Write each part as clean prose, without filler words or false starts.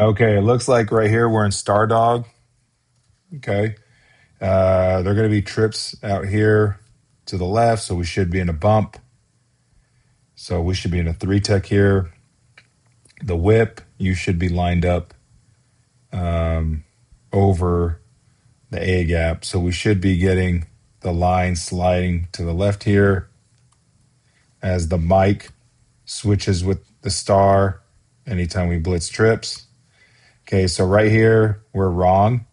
Okay, it looks like right here we're in Star Dog. Okay. They're going to be trips out here to the left, so we should be in a bump. So we should be in a 3-tech here. The whip, you should be lined up over the A gap. So we should be getting the line sliding to the left here as the mic switches with the star anytime we blitz trips. Okay, so right here, we're wrong.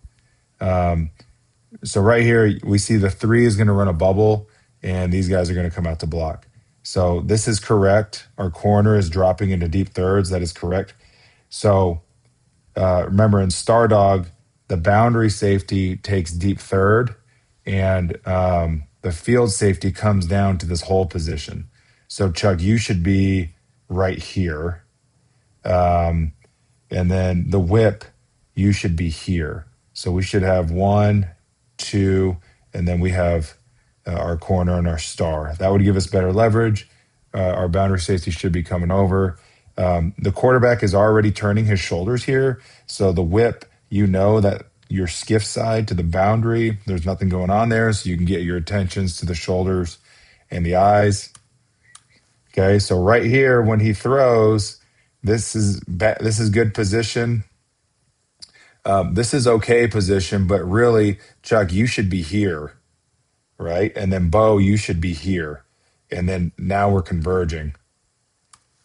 So right here, we see the 3 is going to run a bubble, and these guys are going to come out to block. So this is correct. Our corner is dropping into deep thirds. That is correct. So remember, in Star Dog, the boundary safety takes deep third, and the field safety comes down to this hole position. So Chuck, you should be right here. And then the whip, you should be here. So we should have 1, 2, and then we have our corner and our star. That would give us better leverage. Our boundary safety should be coming over. The quarterback is already turning his shoulders here. So the whip, you know that your skiff side to the boundary, there's nothing going on there. So you can get your attentions to the shoulders and the eyes. Okay, so right here, when he throws, this is good position. This is okay position, but really, Chuck, you should be here, right? And then Bo, you should be here. And then now we're converging.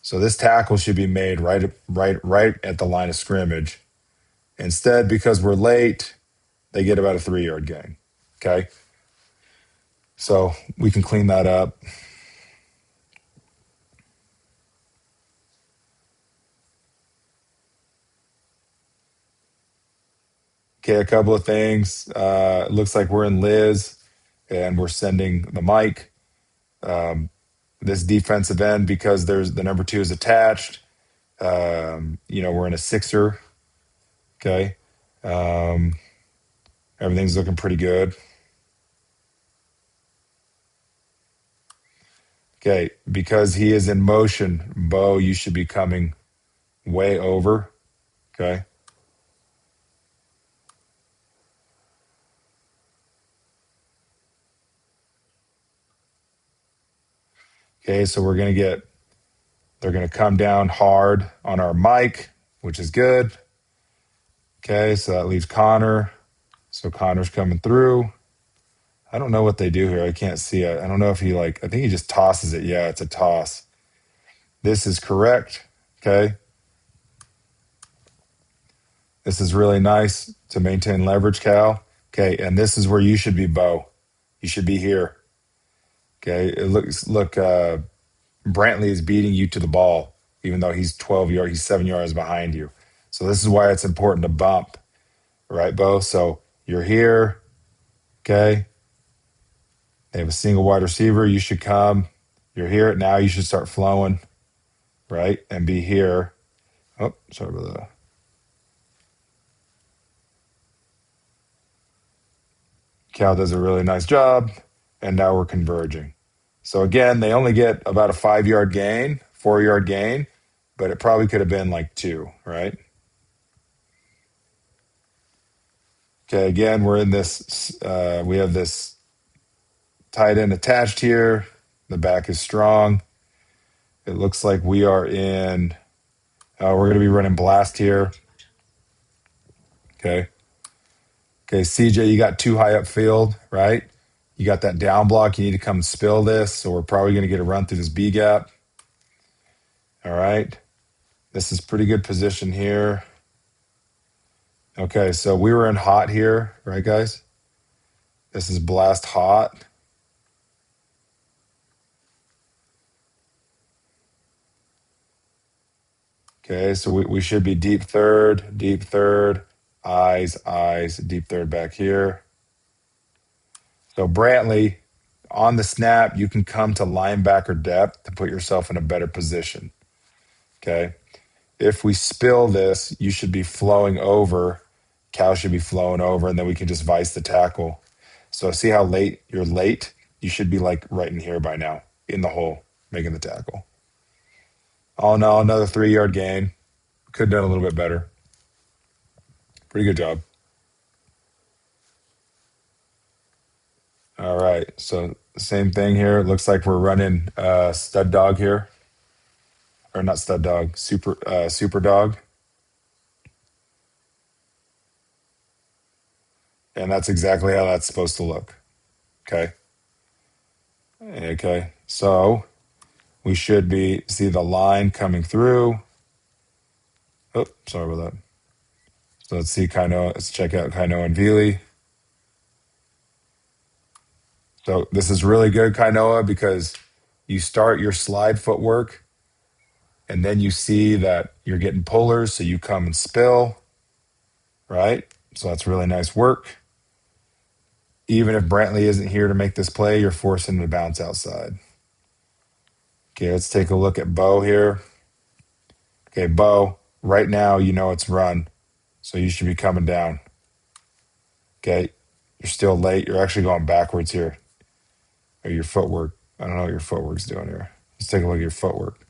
So this tackle should be made right at the line of scrimmage. Instead, because we're late, they get about a 3-yard gain. Okay. So we can clean that up. Okay, a couple of things. It looks like we're in Liz and we're sending the mic. This defensive end, because there's the number 2 is attached. We're in a 6er. Okay. Everything's looking pretty good. Okay, because he is in motion, Bo, you should be coming way over. Okay. Okay, so they're going to come down hard on our mic, which is good. Okay, so that leaves Connor. So Connor's coming through. I don't know what they do here. I can't see it. I don't know if I think he just tosses it. Yeah, it's a toss. This is correct. Okay. This is really nice to maintain leverage, Cal. Okay, and this is where you should be, Bo. You should be here. Okay, Brantley is beating you to the ball, even though he's 7 yards behind you. So this is why it's important to bump, right, Bo? So you're here, okay? They have a single wide receiver. You should come. You're here. Now you should start flowing, right? And be here. Oh, sorry about that. Cal does a really nice job, and now we're converging. So again, they only get about a 5-yard gain, 4-yard gain, but it probably could have been like 2, right? Okay, again, we're in this, we have this tight end attached here. The back is strong. It looks like we are we're going to be running blast here. Okay. Okay, CJ, you got 2 high upfield, right? You got that down block. You need to come spill this. So we're probably going to get a run through this B gap. All right. This is pretty good position here. Okay, so we were in hot here, right, guys? This is blast hot. Okay, so we should be deep third, eyes, deep third back here. So Brantley, on the snap, you can come to linebacker depth to put yourself in a better position. Okay. If we spill this, you should be flowing over. Cal should be flowing over, and then we can just vice the tackle. So see how late you're late? You should be like right in here by now, in the hole, making the tackle. Oh no, another 3-yard gain. Could have done a little bit better. Pretty good job. All right. So same thing here. It looks like we're running stud dog here. Or not stud dog, super dog. And that's exactly how that's supposed to look. Okay. Okay. So we should be see the line coming through. Oh, sorry about that. So let's see Kaino. Let's check out Kaino and Vili. So this is really good, Kainoa, because you start your slide footwork and then you see that you're getting pullers, so you come and spill, right? So that's really nice work. Even if Brantley isn't here to make this play, you're forcing him to bounce outside. Okay, let's take a look at Bo here. Okay, Bo, right now you know it's run, so you should be coming down. Okay, you're still late. You're actually going backwards here. Or your footwork. I don't know what your footwork's doing here. Let's take a look at your footwork.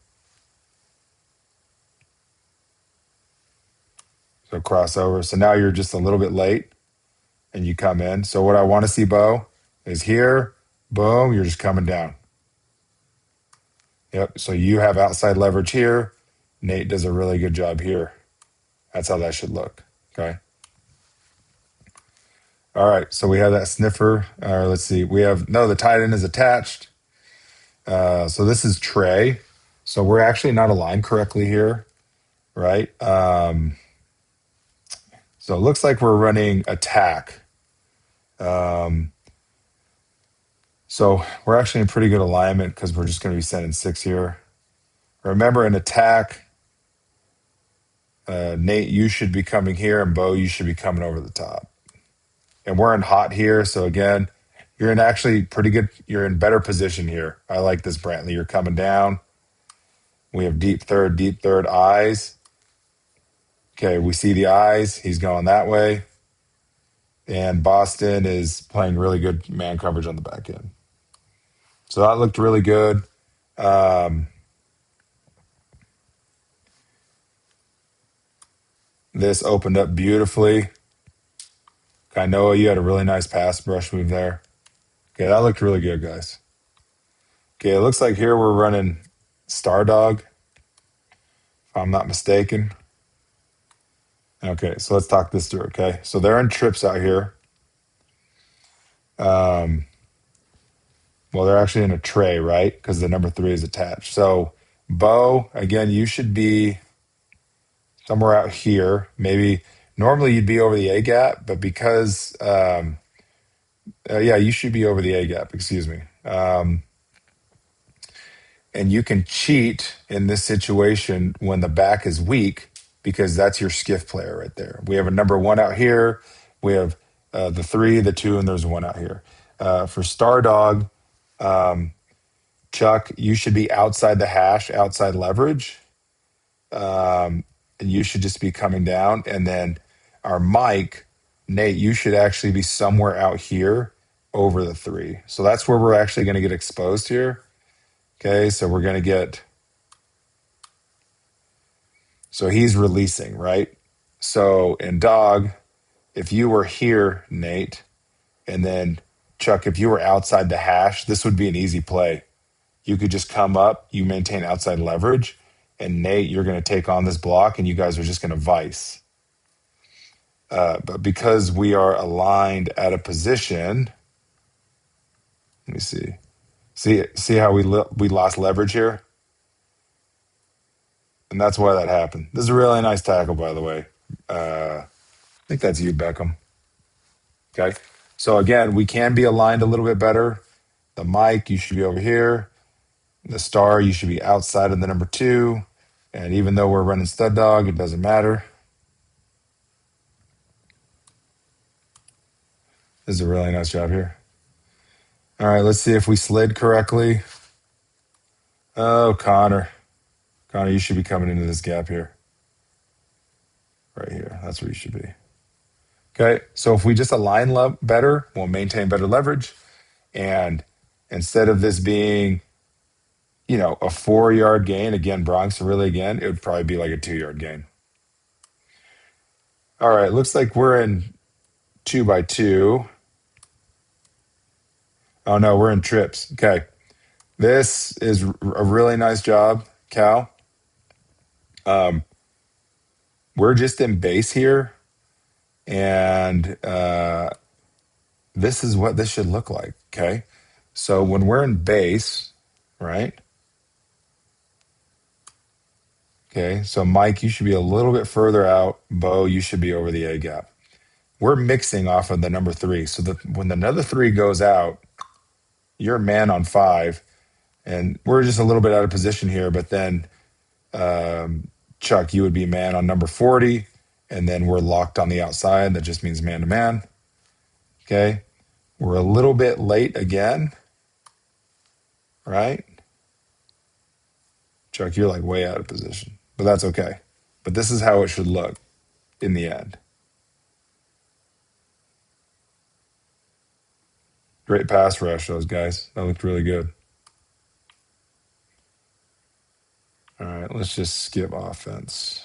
So crossover. So now you're just a little bit late and you come in. So what I want to see, Bo, is here, boom, you're just coming down. Yep. So you have outside leverage here. Nate does a really good job here. That's how that should look. Okay. All right. So we have that sniffer. Let's see. We have, no, the tight end is attached. So this is Trey. So we're actually not aligned correctly here, right? So it looks like we're running attack. So we're actually in pretty good alignment because we're just going to be sending 6 here. Remember, in attack, Nate, you should be coming here, and Bo, you should be coming over the top. And we're in hot here, so again, you're in actually pretty good. You're in better position here. I like this, Brantley. You're coming down. We have deep third eyes. Okay, we see the eyes. He's going that way. And Boston is playing really good man coverage on the back end. So that looked really good. This opened up beautifully. Kainoa, you had a really nice pass brush move there. Okay, that looked really good, guys. Okay, it looks like here we're running Star Dog, if I'm not mistaken. Okay, so let's talk this through, okay? So they're in trips out here. Well, they're actually in a tray, right? Because the number 3 is attached. So, Bo, again, you should be somewhere out here. Maybe normally you'd be over the A gap, but because, yeah, you should be over the A gap, excuse me. And you can cheat in this situation when the back is weak because that's your skiff player right there. We have a number 1 out here. We have the 3, the 2, and there's 1 out here. For Star Dog, Chuck, you should be outside the hash, outside leverage. And you should just be coming down. And then our Mike, Nate, you should actually be somewhere out here over the 3. So that's where we're actually going to get exposed here. Okay, so we're going to get, so he's releasing, right? So in dog, if you were here, Nate, and then Chuck, if you were outside the hash, this would be an easy play. You could just come up, you maintain outside leverage, and Nate, you're going to take on this block, and you guys are just going to vice. But because we are aligned at a position, let me see. See how we lost leverage here? And that's why that happened. This is a really nice tackle, by the way. I think that's you, Beckham. Okay. So again, we can be aligned a little bit better. The Mike, you should be over here. The Star, you should be outside of the number 2. And even though we're running stud dog, it doesn't matter. This is a really nice job here. All right, let's see if we slid correctly. Oh, Connor. Connor, you should be coming into this gap here. Right here. That's where you should be. Okay, so if we just align better, we'll maintain better leverage. And instead of this being, a 4-yard gain, again, Bronx, really again, it would probably be like a 2-yard gain. All right, looks like we're in 2x2. Oh no, we're in trips. Okay. This is a really nice job, Cal. Um, we're just in base here, and this is what this should look like. Okay. So when we're in base, right? Okay. So Mike, you should be a little bit further out. Bo, you should be over the A gap. We're mixing off of the number three. So when the another three goes out, you're man on five, and we're just a little bit out of position here. But then Chuck, you would be man on number 40, and then we're locked on the outside. That just means man to man. Okay. We're a little bit late again, right? Chuck, you're like way out of position, but that's okay. But this is how it should look in the end. Great pass rush, those guys. That looked really good. All right, let's just skip offense.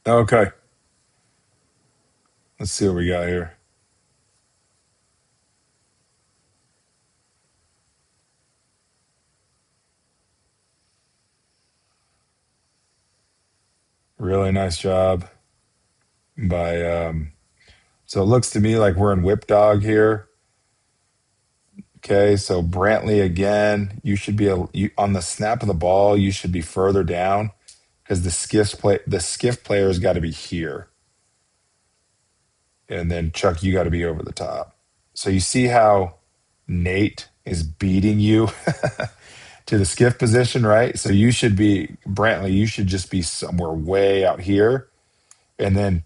Okay. Let's see what we got here. Really nice job by so it looks to me like we're in whip dog here. Okay, so Brantley again, you should be on the snap of the ball, you should be further down because the skiff player's got to be here. And then Chuck, you got to be over the top. So you see how Nate is beating you to the skiff position, right? So you should be Brantley, you should just be somewhere way out here. And then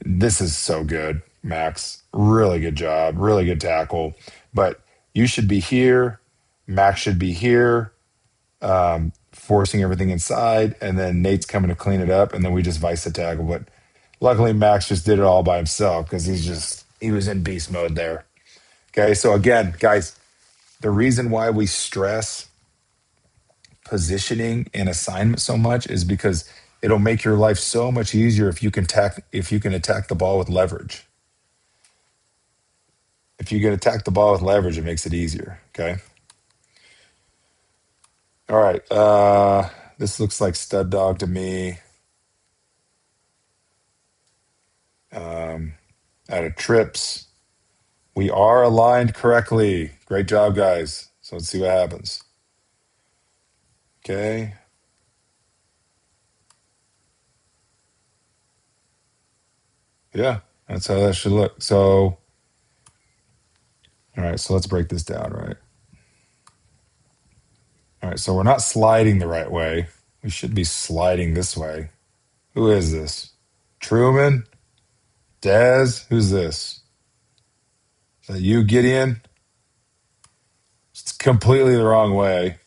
this is so good, Max. Really good job. Really good tackle. But you should be here. Max should be here, forcing everything inside. And then Nate's coming to clean it up. And then we just vice the tackle. But luckily, Max just did it all by himself because he was in beast mode there. Okay. So again, guys, the reason why we stress positioning and assignment so much is because it'll make your life so much easier if you can attack the ball with leverage. If you can attack the ball with leverage, it makes it easier. Okay. All right. This looks like stud dog to me. Out of trips. We are aligned correctly. Great job, guys. So let's see what happens. Okay. Yeah, that's how that should look. So, all right. So let's break this down, right? All right. So we're not sliding the right way. We should be sliding this way. Who is this? Truman? Dez? Who's this? Is that you, Gideon? It's completely the wrong way.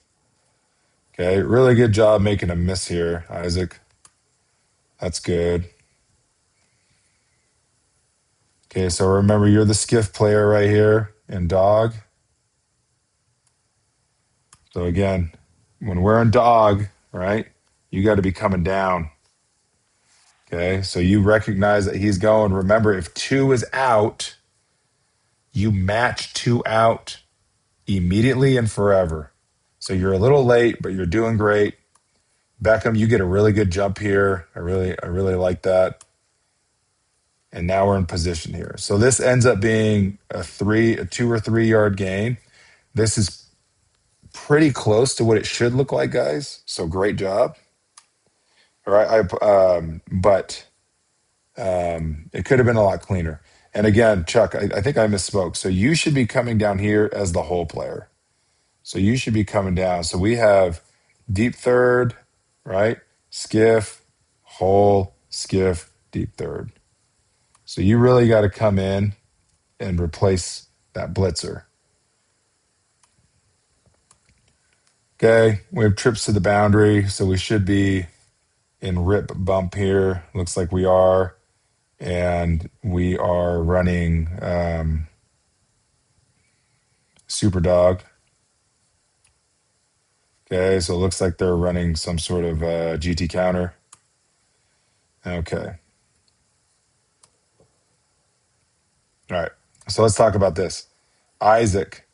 Okay, really good job making a miss here, Isaac. That's good. Okay, so remember you're the skiff player right here in dog. So again, when we're in dog, right, you got to be coming down. Okay, so you recognize that he's going. Remember, if two is out, you match two out immediately and forever. So you're a little late, but you're doing great. Beckham, you get a really good jump here. I really like that. And now we're in position here. So this ends up being a 2 or 3 yard gain. This is pretty close to what it should look like, guys. So great job. All right, but it could have been a lot cleaner. And again, Chuck, I think I misspoke. So you should be coming down here as the hole player. So you should be coming down. So we have deep third, right? Skiff, hole, skiff, deep third. So you really got to come in and replace that blitzer. Okay, we have trips to the boundary, so we should be in rip bump here. Looks like we are. And we are running super dog. Okay, so it looks like they're running some sort of GT counter. Okay. All right. So let's talk about this. Isaac,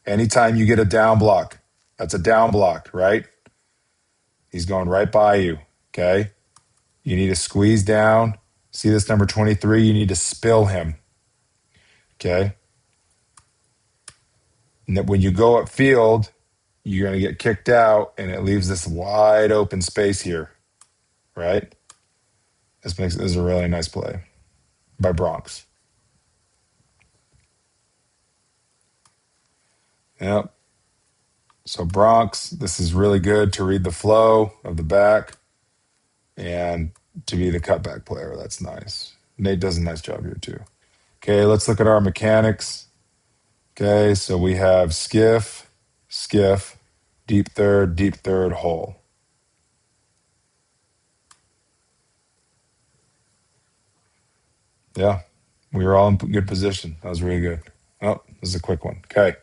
anytime you get a down block, that's a down block, right? He's going right by you. Okay. You need to squeeze down. See this number 23? You need to spill him. Okay. And that when you go upfield, you're going to get kicked out and it leaves this wide open space here, right? This is a really nice play by Bronx. Yep. So Bronx, this is really good to read the flow of the back and to be the cutback player. That's nice. Nate does a nice job here too. Okay, let's look at our mechanics. Okay, so we have skiff, skiff, deep third, hole. Yeah, we were all in good position. That was really good. Oh, this is a quick one. Okay,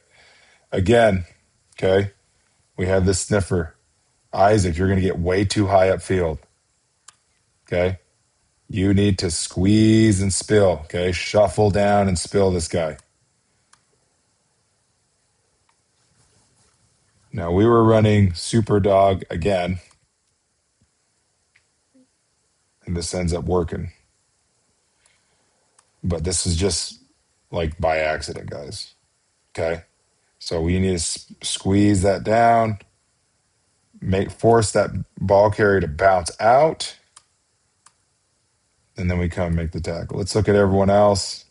again, okay, we have this sniffer. Isaac, you're going to get way too high upfield. Okay, you need to squeeze and spill. Okay, shuffle down and spill this guy. Now we were running super dog again, and this ends up working. But this is just like by accident, guys. Okay. So we need to squeeze that down, force that ball carrier to bounce out, and then we come and make the tackle. Let's look at everyone else.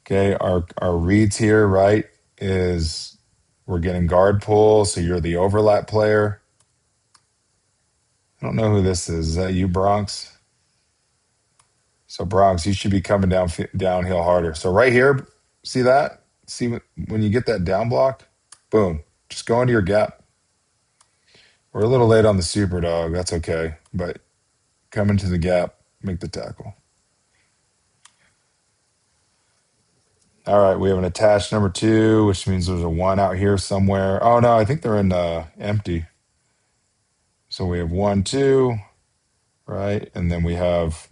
Okay, our reads here, right, is we're getting guard pull, so you're the overlap player. I don't know who this is. Is that you, Bronx? So Bronx, you should be coming downhill harder. So right here, see that? See when you get that down block, boom, just go into your gap. We're a little late on the super dog. That's okay, but come into the gap, make the tackle. All right, we have an attached number 2, which means there's a 1 out here somewhere. Oh no, I think they're in empty. So we have 1, 2, right, and then we have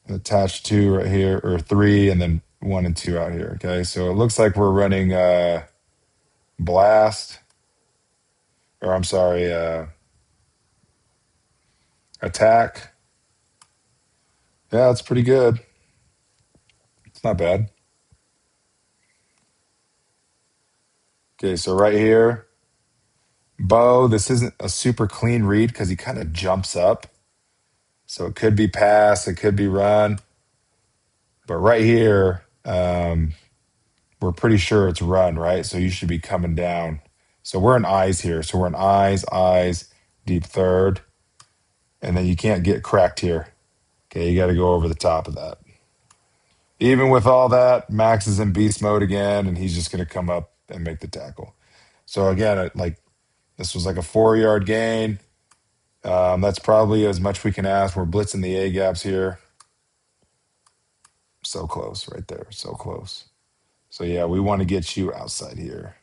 an attached 2 right here, or 3, and then 1 and 2 out here. Okay, so it looks like we're running blast, or I'm sorry, attack. Yeah, that's pretty good. It's not bad. Okay, so right here, Bo, this isn't a super clean read because he kind of jumps up. So it could be pass, it could be run. But right here, we're pretty sure it's run, right? So you should be coming down. So we're in eyes here. So we're in eyes, deep third. And then you can't get cracked here. Okay, you got to go over the top of that. Even with all that, Max is in beast mode again, and he's just going to come up and make the tackle. So again, like this was like a 4-yard gain. That's probably as much we can ask. We're blitzing the A gaps here. So close right there. So close. So yeah, we want to get you outside here.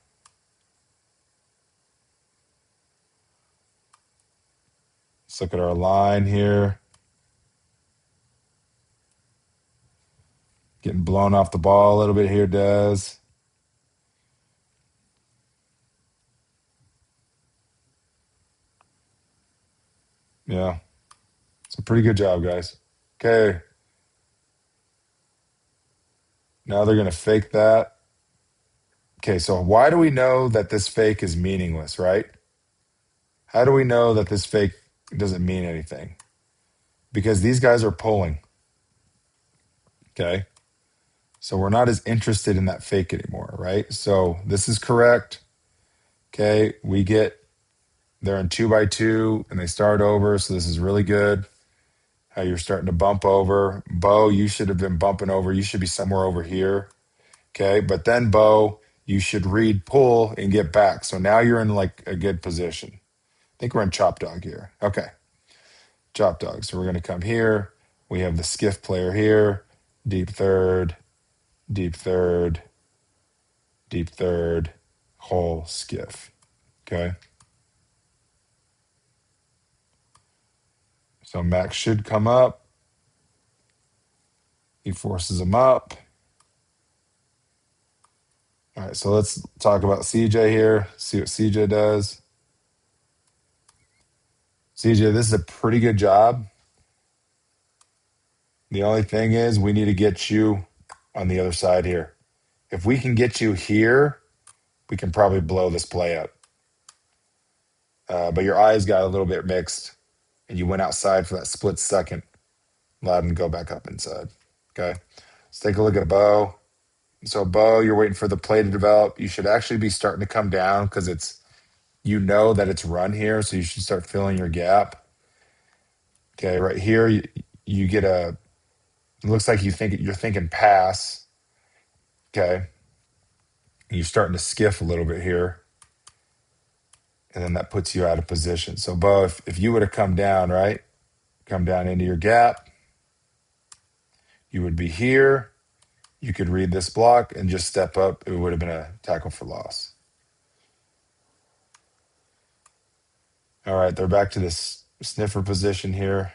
Let's look at our line here. Getting blown off the ball a little bit here, Des. Yeah. It's a pretty good job, guys. Okay. Now they're going to fake that. Okay, so why do we know that this fake is meaningless, right? How do we know that this fake doesn't mean anything? Because these guys are pulling. Okay. So we're not as interested in that fake anymore, right? So this is correct. Okay. They're in 2x2 and they start over. So this is really good. How you're starting to bump over. Bo, you should have been bumping over. You should be somewhere over here. Okay. But then, Bo, you should read pull and get back. So now you're in like a good position. I think we're in chop dog here. Okay. Chop dog. So we're going to come here. We have the skiff player here. Deep third, deep third, deep third, whole skiff. Okay. So Max should come up. He forces him up. All right, so let's talk about CJ here, see what CJ does. CJ, this is a pretty good job. The only thing is we need to get you on the other side here. If we can get you here, we can probably blow this play up. But your eyes got a little bit mixed, and you went outside for that split second. Allowed him to go back up inside. Okay, let's take a look at Bo. So Bo, you're waiting for the play to develop. You should actually be starting to come down because you know that it's run here, so you should start filling your gap. Okay, right here you get a. It looks like you're thinking pass. Okay, you're starting to skiff a little bit here, and then that puts you out of position. So Bo, if you would have come down, right, come down into your gap, you would be here. You could read this block and just step up. It would have been a tackle for loss. All right, they're back to this sniffer position here.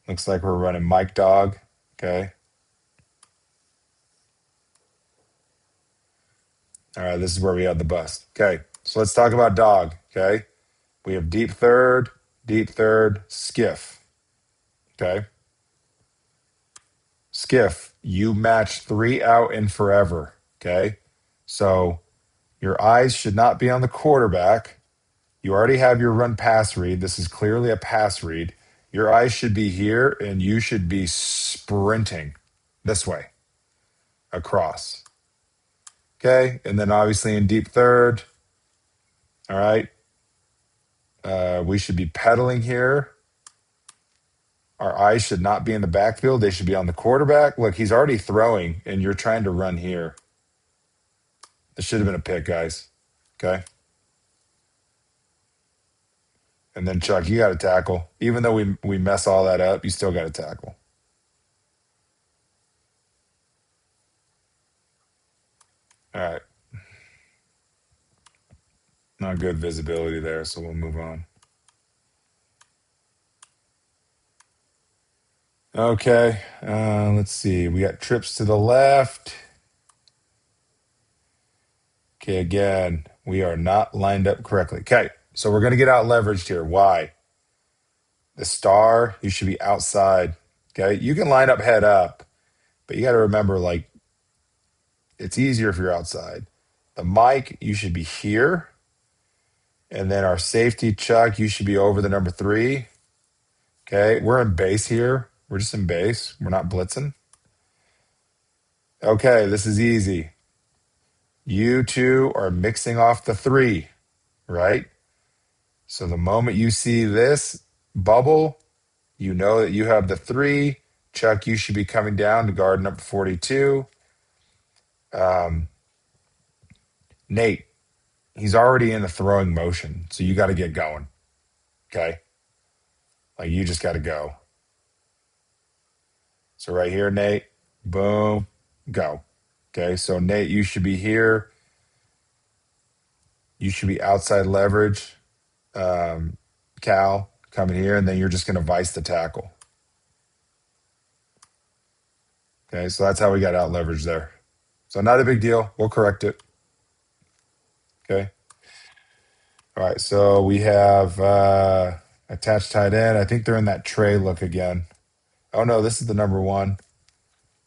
Looks like we're running Mike Dog. Okay. All right, this is where we had the bust. Okay, so let's talk about dog. Okay, we have deep third, skiff. Okay, skiff, you match 3 out and forever. Okay, so your eyes should not be on the quarterback. You already have your run pass read. This is clearly a pass read. Your eyes should be here, and you should be sprinting this way across. Okay, and then obviously in deep third. All right. We should be pedaling here. Our eyes should not be in the backfield. They should be on the quarterback. Look, he's already throwing, and you're trying to run here. This should have been a pick, guys. Okay. And then Chuck, you got to tackle. Even though we mess all that up, you still got to tackle. All right. Not good visibility there, so we'll move on. Okay. Let's see. We got trips to the left. Okay, again, we are not lined up correctly. Okay, so we're going to get out leveraged here. Why? The star, you should be outside. Okay, you can line up head up, but you got to remember, like, it's easier if you're outside. The mic, you should be here. And then our safety, Chuck, you should be over the number 3. Okay, we're in base here. We're just in base. We're not blitzing. Okay, this is easy. You two are mixing off the 3, right? So the moment you see this bubble, you know that you have the 3. Chuck, you should be coming down to guard number 42. Nate, he's already in the throwing motion, so you got to get going. Okay? Like, you just got to go. So right here, Nate, boom, go. Okay, so Nate, you should be here. You should be outside leverage. Cal, coming here, and then you're just going to vice the tackle. Okay, so that's how we got out leverage there. So not a big deal. We'll correct it. Okay. All right, so we have attached tight end. I think they're in that tray look again. Oh, no, this is the number 1,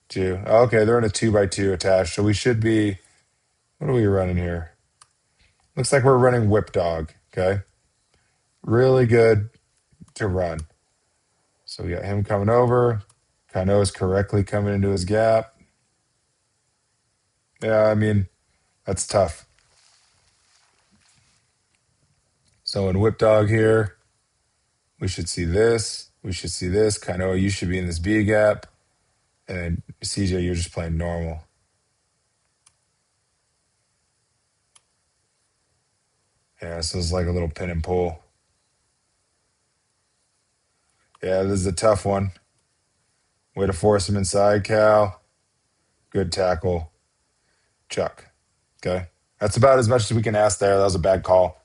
2. Okay, they're in a 2x2 attached. So we should be, what are we running here? Looks like we're running whip dog. Okay. Really good to run. So we got him coming over. Kano is correctly coming into his gap. Yeah, I mean, that's tough. So in whip dog here, we should see this. We should see this. Kano, you should be in this B gap. And CJ, you're just playing normal. Yeah, so it's like a little pin and pull. Yeah, this is a tough one. Way to force him inside, Cal. Good tackle. Chuck. Okay. That's about as much as we can ask there. That was a bad call.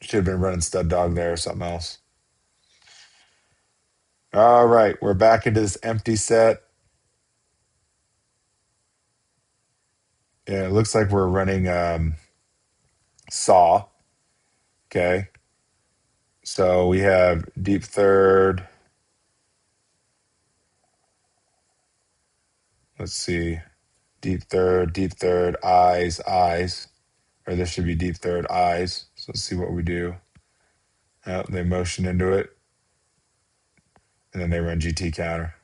Should have been running stud dog there or something else. All right, we're back into this empty set. Yeah, it looks like we're running saw. Okay. So we have deep third. Let's see. Deep third, eyes, eyes. Or this should be deep third, eyes. So let's see what we do. They motion into it. And then they run GT counter.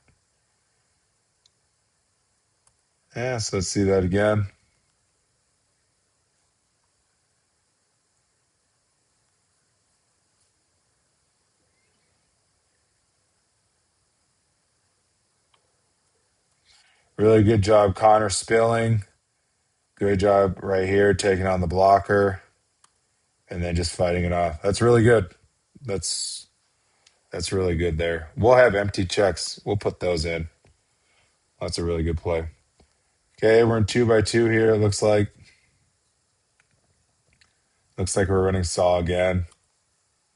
Yeah, so let's see that again. Really good job, Connor, spilling. Good job right here, taking on the blocker. And then just fighting it off. That's really good. That's really good there. We'll have empty checks. We'll put those in. That's a really good play. Okay, we're in 2x2 here. It looks like we're running saw again.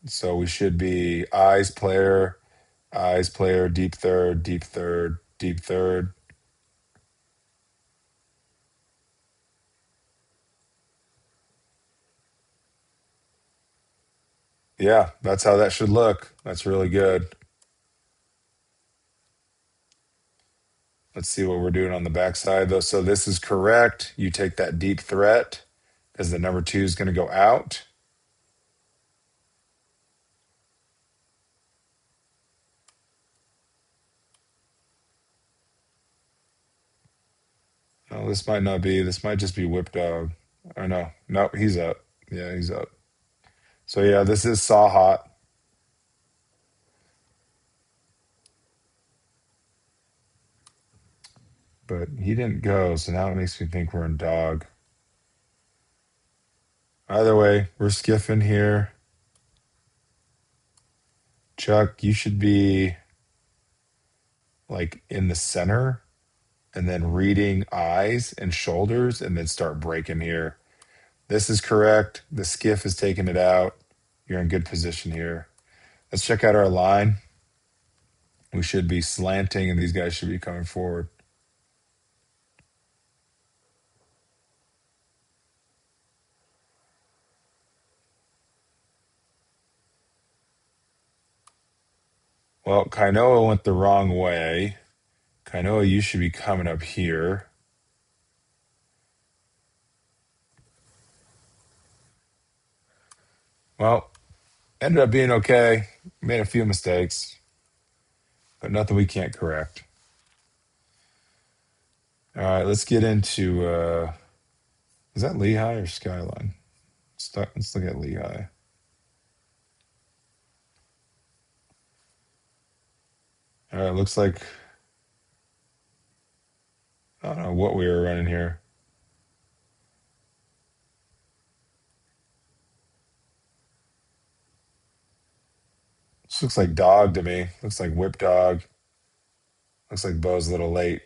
So we should be eyes player, deep third, deep third, deep third. Yeah, that's how that should look. That's really good. Let's see what we're doing on the backside though. So this is correct. You take that deep threat because the number 2 is going to go out. Oh, this might not be. This might just be whip dog. Or no, no, he's up. Yeah, he's up. So yeah, this is saw hot. But he didn't go, so now it makes me think we're in dog. Either way, we're skiffing here. Chuck, you should be like in the center and then reading eyes and shoulders and then start breaking here. This is correct. The skiff is taking it out. You're in good position here. Let's check out our line. We should be slanting and these guys should be coming forward. Well, Kainoa went the wrong way. Kainoa, you should be coming up here. Well, ended up being okay. Made a few mistakes, but nothing we can't correct. All right, let's get into is that Lehi or Skyline? Let's look at Lehi. All right, looks like I don't know what we were running here. This looks like dog to me. Looks like whip dog. Looks like Bo's a little late.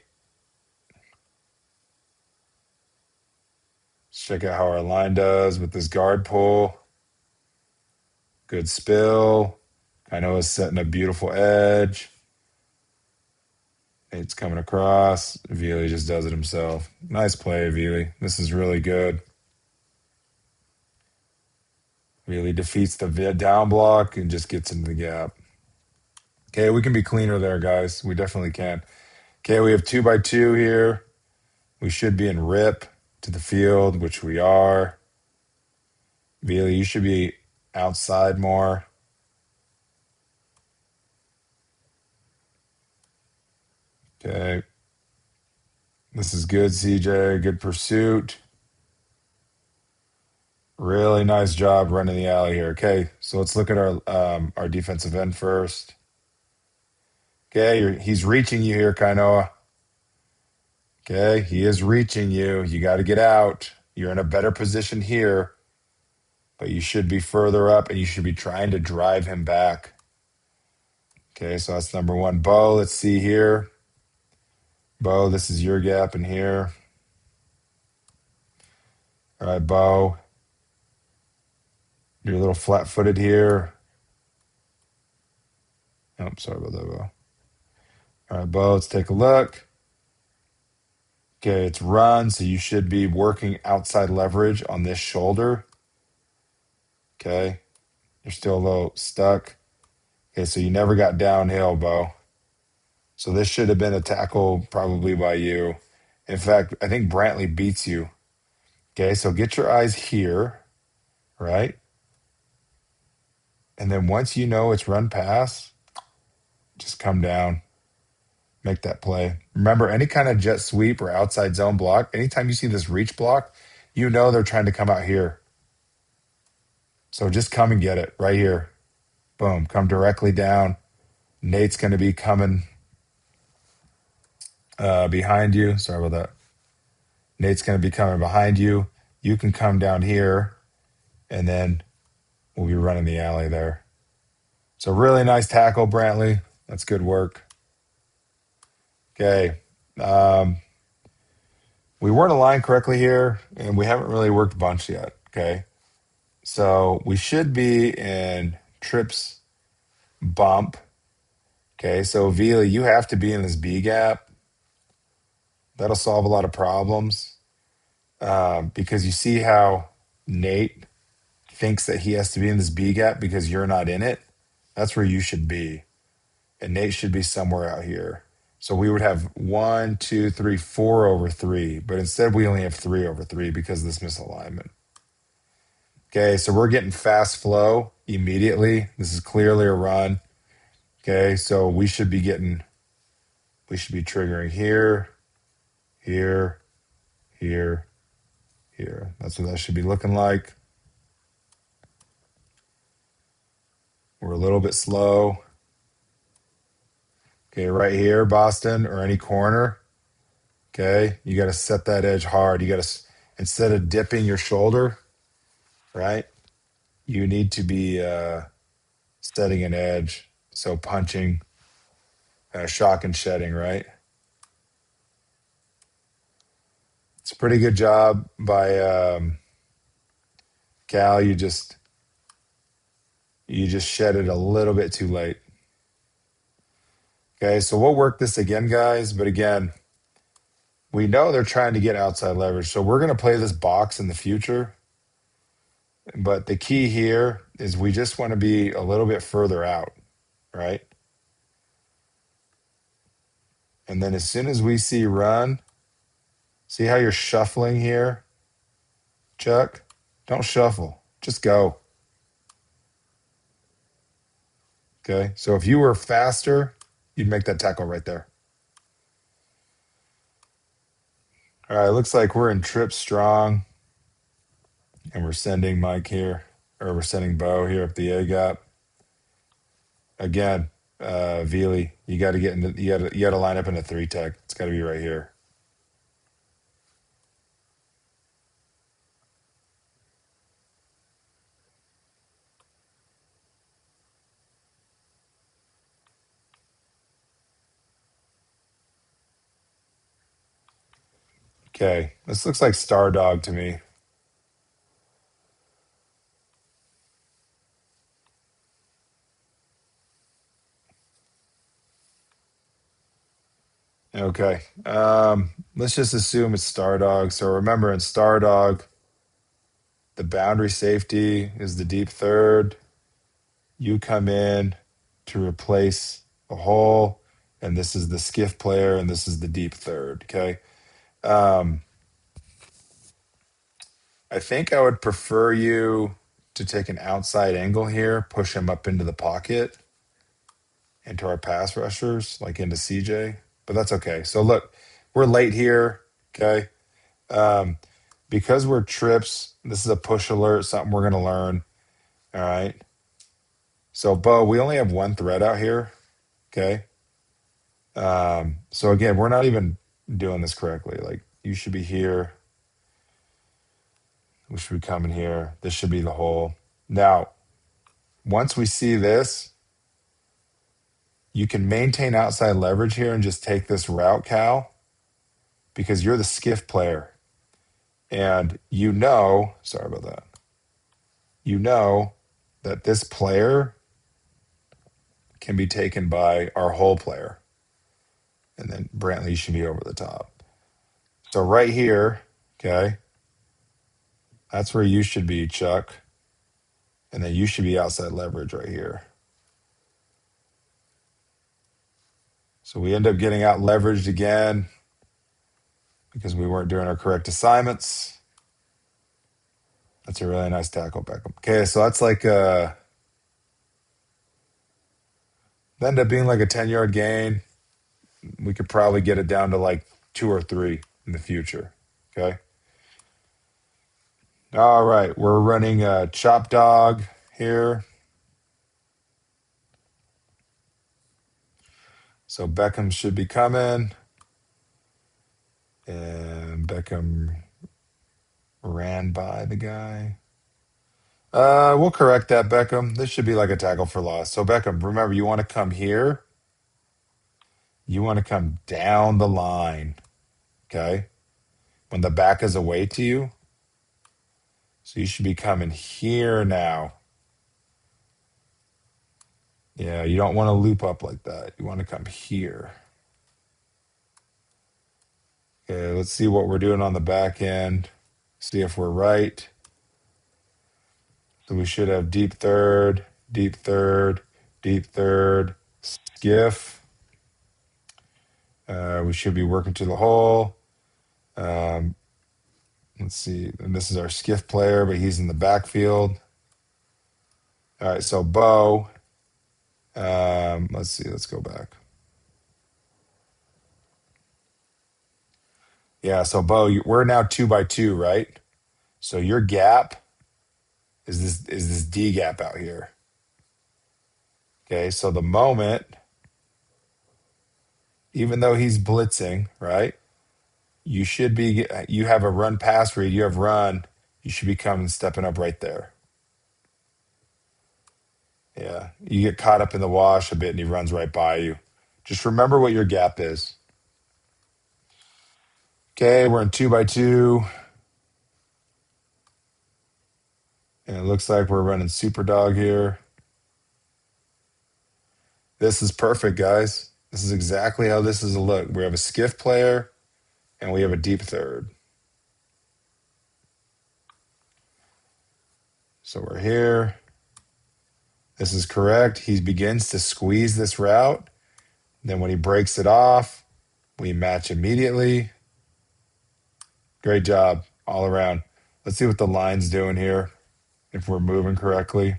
Let's check out how our line does with this guard pull. Good spill. I know it's setting a beautiful edge. It's coming across. Vili just does it himself. Nice play, Vili. This is really good. Vili defeats the down block and just gets into the gap. Okay, we can be cleaner there, guys. We definitely can. Okay, we have 2x2 here. We should be in rip to the field, which we are. Vili, you should be outside more. Okay. This is good, CJ. Good pursuit. Really nice job running the alley here. Okay, so let's look at our defensive end first. Okay, he's reaching you here, Kainoa. Okay, he is reaching you. You got to get out. You're in a better position here, but you should be further up and you should be trying to drive him back. Okay, so that's number 1. Bo, let's see here. Bo, this is your gap in here. All right, Bo. You're a little flat-footed here. Oh, sorry about that, Bo. All right, Bo, let's take a look. Okay, it's run, so you should be working outside leverage on this shoulder. Okay, you're still a little stuck. Okay, so you never got downhill, Bo. So this should have been a tackle probably by you. In fact, I think Brantley beats you. Okay, so get your eyes here, right? And then once you know it's run pass, just come down, make that play. Remember, any kind of jet sweep or outside zone block, anytime you see this reach block, you know they're trying to come out here. So just come and get it right here. Boom, come directly down. Nate's going to be coming behind you. Sorry about that. Nate's going to be coming behind you. You can come down here, and then we'll be running the alley there. So really nice tackle, Brantley. That's good work. Okay. We weren't aligned correctly here, and we haven't really worked bunch yet. Okay. So we should be in trips bump. Okay. So Vila, you have to be in this B gap. That'll solve a lot of problems because you see how Nate thinks that he has to be in this B gap because you're not in it. That's where you should be. And Nate should be somewhere out here. So we would have 1, 2, 3, 4 over 3, but instead we only have 3 over 3 because of this misalignment. Okay, so we're getting fast flow immediately. This is clearly a run. Okay, so we should be triggering here, here, here, here. That's what that should be looking like. We're a little bit slow. Okay, right here, Boston, or any corner. Okay, you got to set that edge hard. You got to, instead of dipping your shoulder, right, you need to be setting an edge. So punching, shock and shedding, right? It's a pretty good job by Cal. You just shed it a little bit too late. Okay, so we'll work this again, guys. But again, we know they're trying to get outside leverage. So we're going to play this box in the future. But the key here is we just want to be a little bit further out, right? And then as soon as we see run, see how you're shuffling here, Chuck? Don't shuffle. Just go. Okay, so if you were faster, you'd make that tackle right there. All right, looks like we're in trip strong. And we're sending Mike here, or we're sending Bo here up the A gap. Again, Vili, you got to get in. You got to line up in a 3 tech. It's got to be right here. Okay, this looks like Star Dog to me. Okay, let's just assume it's Star Dog. So remember, in Star Dog, the boundary safety is the deep third. You come in to replace a hole, and this is the skiff player, and this is the deep third. Okay. I think I would prefer you to take an outside angle here, push him up into the pocket, into our pass rushers, like into CJ. But that's okay. So look, we're late here. Okay. Because we're trips, this is a push alert, something we're gonna learn. All right. So Bo, we only have one thread out here. Okay. So again, we're not even doing this correctly. Like you should be here. We should be coming here. This should be the hole. Now, once we see this, you can maintain outside leverage here and just take this route, Cal, because you're the skiff player. And sorry about that. You know that this player can be taken by our whole player. And then Brantley should be over the top. So right here, okay, that's where you should be, Chuck. And then you should be outside leverage right here. So we end up getting out leveraged again because we weren't doing our correct assignments. That's a really nice tackle, Beckham. Okay, so that's like that ended up being like a 10-yard gain. We could probably get it down to like 2 or 3 in the future. Okay. All right, we're running a chop dog here. So Beckham should be coming. And Beckham ran by the guy. We'll correct that, Beckham. This should be like a tackle for loss. So Beckham, remember, you want to come here. You want to come down the line. Okay. When the back is away to you. So you should be coming here now. Yeah, you don't want to loop up like that. You want to come here. Okay, let's see what we're doing on the back end. See if we're right. So we should have deep third, deep third, deep third, skiff. We should be working to the hole. Let's see. And this is our skiff player, but he's in the backfield. All right, so Bo. Let's see. Let's go back. Yeah, so Bo, we're now 2 by 2, right? So your gap is this D gap out here. Okay, so the moment, even though he's blitzing, right? You should be. You have a run pass read. You have run. You should be coming stepping up right there. Yeah, you get caught up in the wash a bit, and he runs right by you. Just remember what your gap is. Okay, we're in 2 by 2. And it looks like we're running Super Dog here. This is perfect, guys. This is exactly how this is a look. We have a skiff player and we have a deep third. So we're here. This is correct. He begins to squeeze this route. Then when he breaks it off, we match immediately. Great job all around. Let's see what the line's doing here, if we're moving correctly.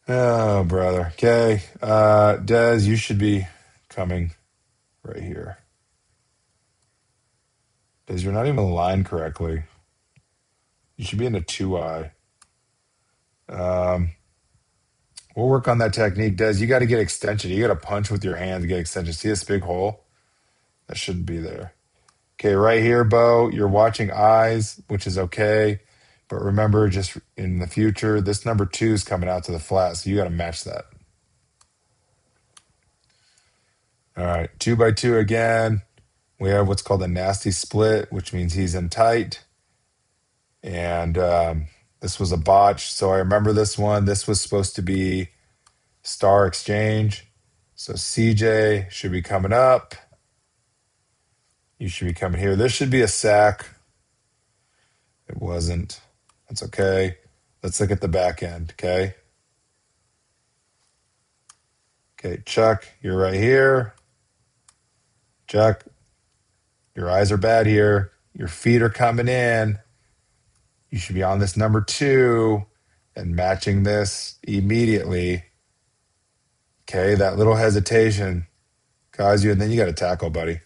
Oh, brother. Okay. Des, you should be coming right here. Des, you're not even aligned correctly. You should be in a 2-eye. We'll work on that technique. Des, you got to get extension. You got to punch with your hand to get extension. See this big hole? That shouldn't be there. Okay, right here, Bo, you're watching eyes, which is okay. But remember, just in the future, this number 2 is coming out to the flat, so you got to match that. All right, 2 by 2 again. We have what's called a nasty split, which means he's in tight. And this was a botch. So I remember this one. This was supposed to be star exchange. So CJ should be coming up. You should be coming here. This should be a sack. It wasn't. That's okay. Let's look at the back end, okay? Okay, Chuck, you're right here. Chuck, your eyes are bad here. Your feet are coming in. You should be on this number 2 and matching this immediately. Okay, that little hesitation caused you, and then you got to tackle, buddy.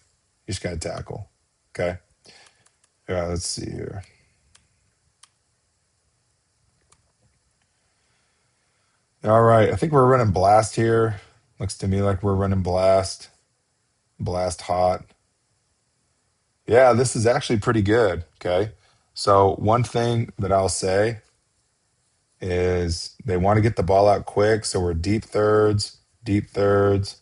You just got to tackle. Okay. All right, let's see here. All right, I think we're running blast here. Looks to me like we're running blast. Blast hot. Yeah, this is actually pretty good. Okay. So, one thing that I'll say is they want to get the ball out quick. So, we're deep thirds, deep thirds,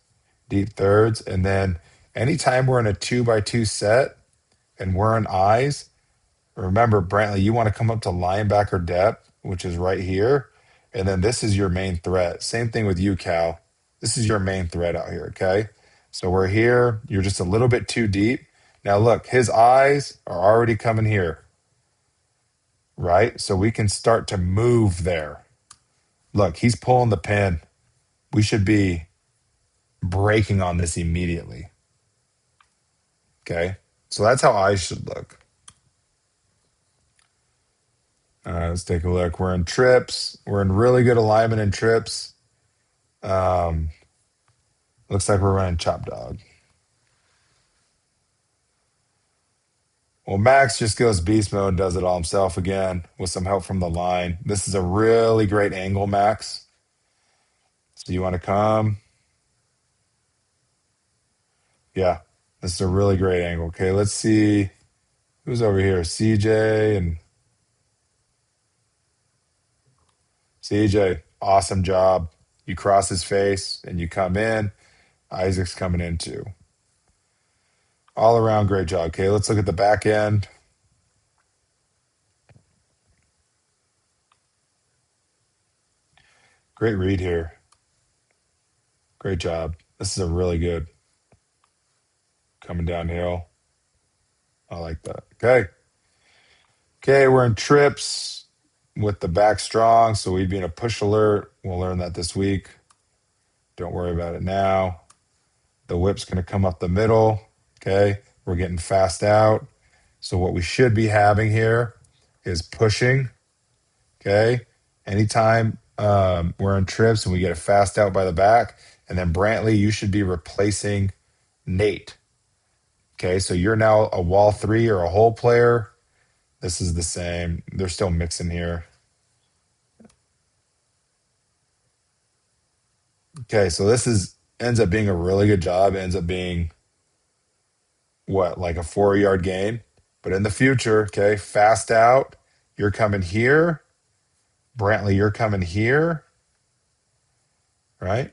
deep thirds. And then anytime we're in a 2 by 2 set and we're in eyes, Remember, Brantley, you want to come up to linebacker depth, which is right here. And then this is your main threat. Same thing with you, Cal. This is your main threat out here, okay? So we're here. You're just a little bit too deep. Now, look, his eyes are already coming here, right? So we can start to move there. Look, he's pulling the pin. We should be breaking on this immediately, okay? So that's how eyes should look. Let's take a look. We're in trips. We're in really good alignment in trips. Um, Looks like we're running chop dog. Well, Max just goes beast mode and does it all himself again with some help from the line. This is a really great angle, Max. So you want to come? Yeah, this is a really great angle. Okay, let's see who's over here. CJ and CJ, awesome job. You cross his face and you come in. Isaac's coming in too. All around, great job. Okay, let's look at the back end. Great read here. Great job. This is a really good coming downhill. I like that. Okay. Okay, we're in trips with the back strong, so we'd be in a push alert. We'll learn that this week. Don't worry about it now. The whip's going to come up the middle. Okay, we're getting fast out. So what we should be having here is pushing. Okay, anytime we're in trips and we get a fast out by the back, and then Brantley, you should be replacing Nate. Okay, so you're now a wall 3 or a hole player. This is the same. They're still mixing here. Okay, so this is ends up being a really good job. It ends up being what, like a 4-yard gain. But in the future, okay, fast out. You're coming here. Brantley, you're coming here. Right?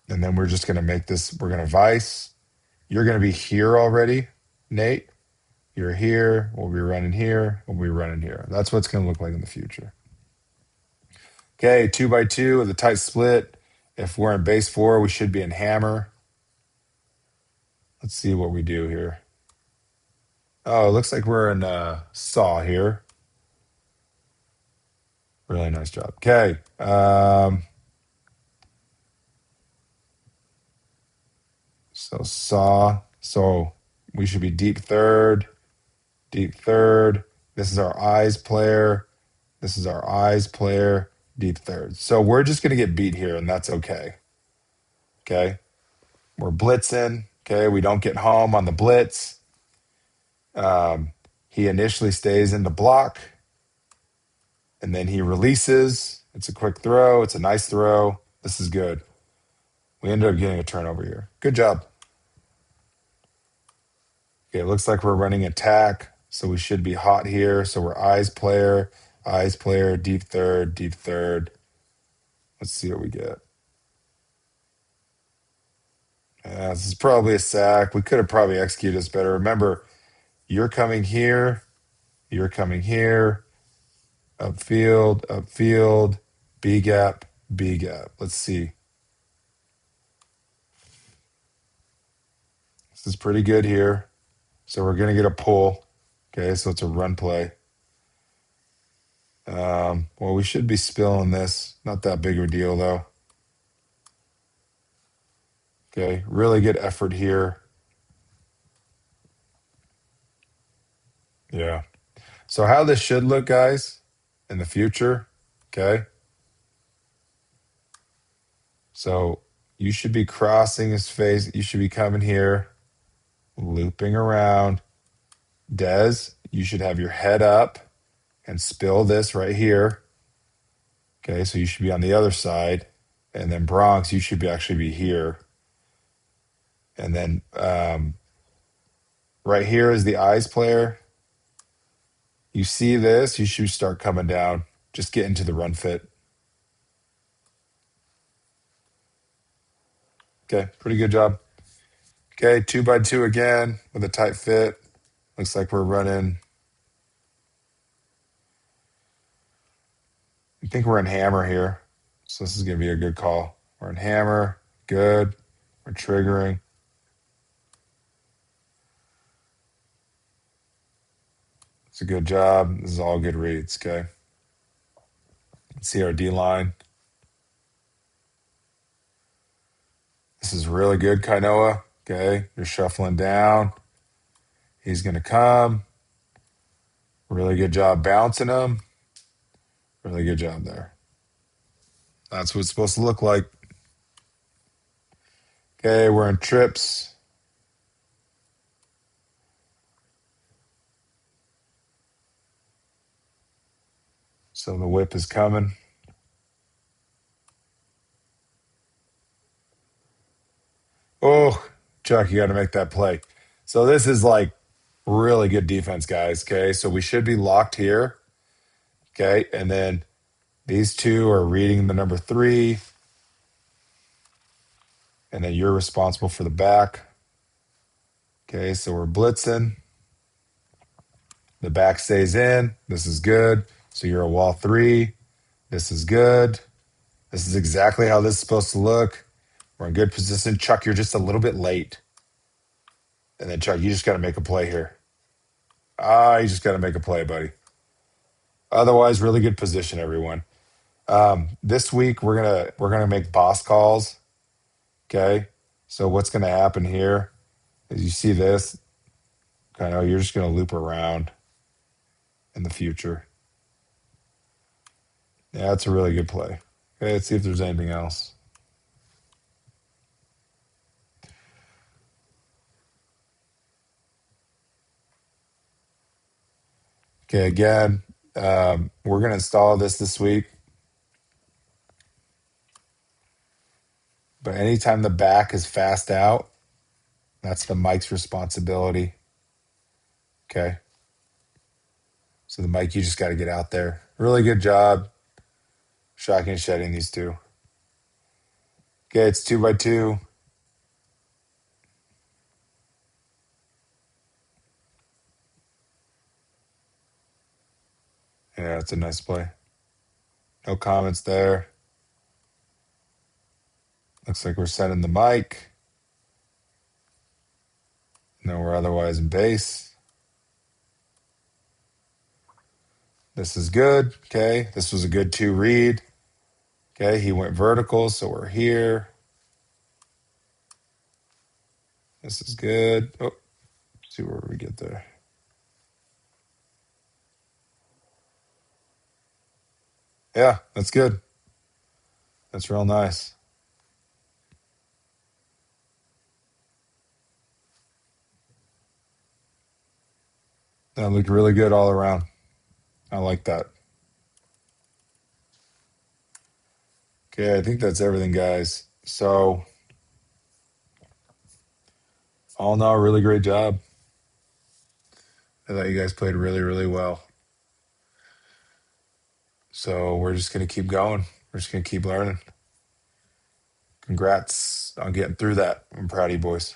And then we're just gonna make this, we're gonna vice. You're gonna be here already, Nate. You're here. We'll be running here. We'll be running here. That's what it's gonna look like in the future. Okay, 2x2 with a tight split. If we're in base 4, we should be in hammer. Let's see what we do here. Oh, it looks like we're in saw here. Really nice job. Okay. So saw. So we should be deep third, deep third. This is our eyes player. This is our eyes player, deep third. So we're just going to get beat here, and that's okay. Okay. We're blitzing. Okay. We don't get home on the blitz. He initially stays in the block, and then he releases. It's a quick throw. It's a nice throw. This is good. We ended up getting a turnover here. Good job. Okay, it looks like we're running attack, so we should be hot here. So we're eyes player, deep third, deep third. Let's see what we get. This is probably a sack. We could have probably executed this better. Remember, you're coming here, you're coming here, upfield, B gap, B gap. Let's see. This is pretty good here. So we're going to get a pull. Okay, so it's a run play. Well, we should be spilling this. Not that big of a deal, though. Okay, really good effort here. Yeah. So how this should look, guys, in the future, okay? So you should be crossing his face. You should be coming here, looping around. Dez, you should have your head up and spill this right here. Okay, so you should be on the other side. And then Bronx, you should actually be here. And then right here is the eyes player. You see this, you should start coming down. Just get into the run fit. Okay, pretty good job. Okay, 2x2 again with a tight fit. Looks like we're running. I think we're in hammer here. So this is going to be a good call. We're in hammer. Good. We're triggering. It's a good job. This is all good reads. Okay. Let's see our D line. This is really good, Kainoa. Okay. You're shuffling down. He's going to come. Really good job bouncing him. Really good job there. That's what it's supposed to look like. Okay, we're in trips. So the whip is coming. Oh, Chuck, you got to make that play. So this is like really good defense, guys. Okay, so we should be locked here. Okay, and then these two are reading the number 3, and then you're responsible for the back. Okay, so we're blitzing. The back stays in. This is good. So you're a wall 3. This is good. This is exactly how this is supposed to look. We're in good position. Chuck, you're just a little bit late. And then Chuck, you just got to make a play here. You just got to make a play, buddy. Otherwise, really good position, everyone. This week we're gonna make boss calls. Okay. So what's gonna happen here is you see this, kind of you're just gonna loop around in the future. Yeah, it's a really good play. Okay, let's see if there's anything else. Okay, again, we're gonna install this week. But anytime the back is fast out, that's the mic's responsibility. Okay. So the mic, you just got to get out there. Really good job shocking and shedding these two. Okay, it's 2x2. Yeah, it's a nice play. No comments there. Looks like we're setting the mic. No, we're otherwise in base. This is good. Okay, this was a good 2 read. Okay, he went vertical, so we're here. This is good. Oh, see where we get there. Yeah, that's good. That's real nice. That looked really good all around. I like that. Okay, I think that's everything, guys. So, all in all, really great job. I thought you guys played really, really well. So, we're just going to keep going. We're just going to keep learning. Congrats on getting through that. I'm proud of you, boys.